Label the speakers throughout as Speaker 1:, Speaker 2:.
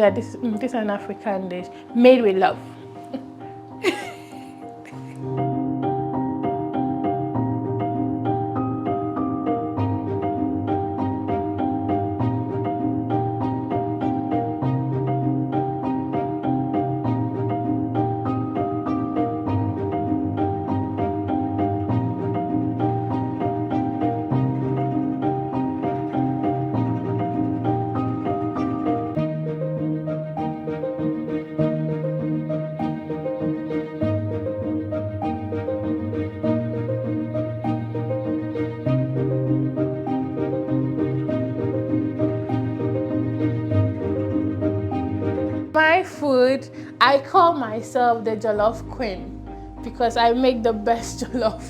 Speaker 1: that this is an African dish made with love. My food, I call myself the jollof queen because I make the best jollof.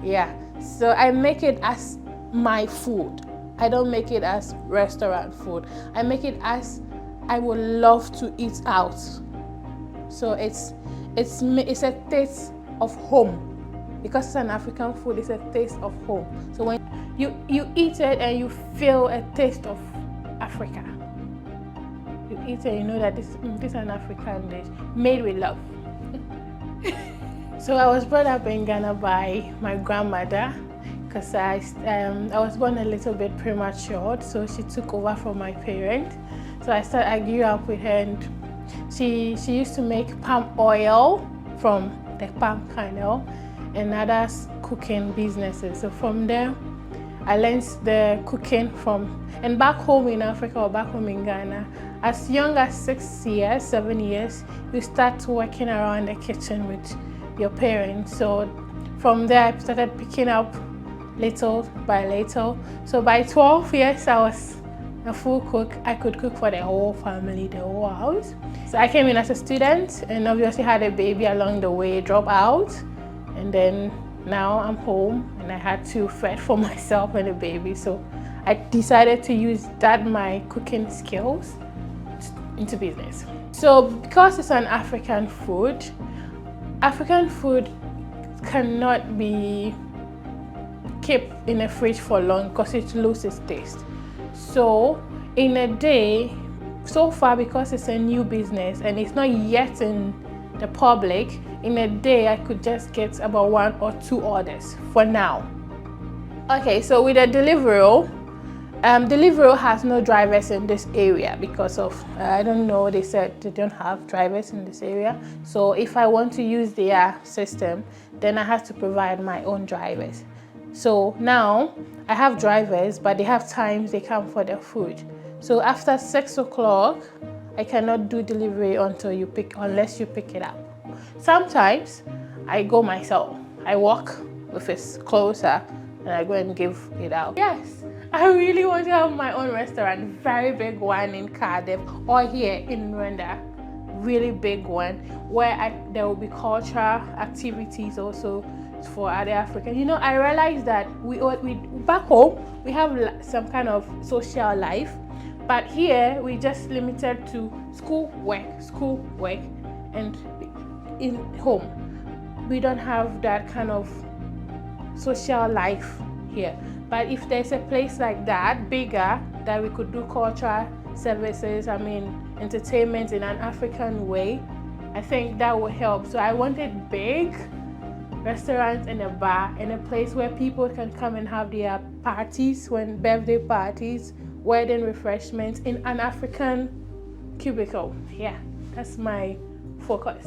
Speaker 1: Yeah, so I make it as my food. I don't make it as restaurant food. I make it as I would love to eat out. So it's a taste of home. Because it's an African food, it's a taste of home. So when you eat it and you feel a taste of Africa. You eat it, you know that this is an African dish made with love. So I was brought up in Ghana by my grandmother because I was born a little bit premature, so she took over from my parents. So I grew up with her, and she used to make palm oil from the palm kernel and other cooking businesses. So from there, I learned the cooking and back home in Africa or back home in Ghana, as young as 7 years, you start working around the kitchen with your parents. So from there, I started picking up little by little. So by 12 years, I was a full cook. I could cook for the whole family, the whole house. So I came in as a student and obviously had a baby along the way, drop out. And then now I'm home and I had to fend for myself and the baby. So I decided to use my cooking skills into business. So because it's an African food cannot be kept in a fridge for long because it loses taste. So in a day, so far, because it's a new business and it's not yet in the public, in a day I could just get about 1 or 2 orders for now. Okay, so with a Deliveroo, Deliveroo has no drivers in this area because of, I don't know, they said they don't have drivers in this area. So if I want to use their system, then I have to provide my own drivers. So now I have drivers, but they have times they come for their food. So after 6 o'clock, I cannot do delivery unless you pick it up. Sometimes I go myself. I walk if it's closer and I go and give it out. Yes, I really want to have my own restaurant, very big one in Cardiff or here in Rwanda, really big one where there will be cultural activities also for other Africans. You know, I realized that we back home we have some kind of social life, but here we just limited to school work, and in home. We don't have that kind of social life here. But if there's a place like that, bigger, that we could do cultural services, entertainment in an African way, I think that would help. So I wanted big restaurants and a bar and a place where people can come and have their parties, birthday parties, wedding refreshments in an African cubicle. Yeah, that's my focus.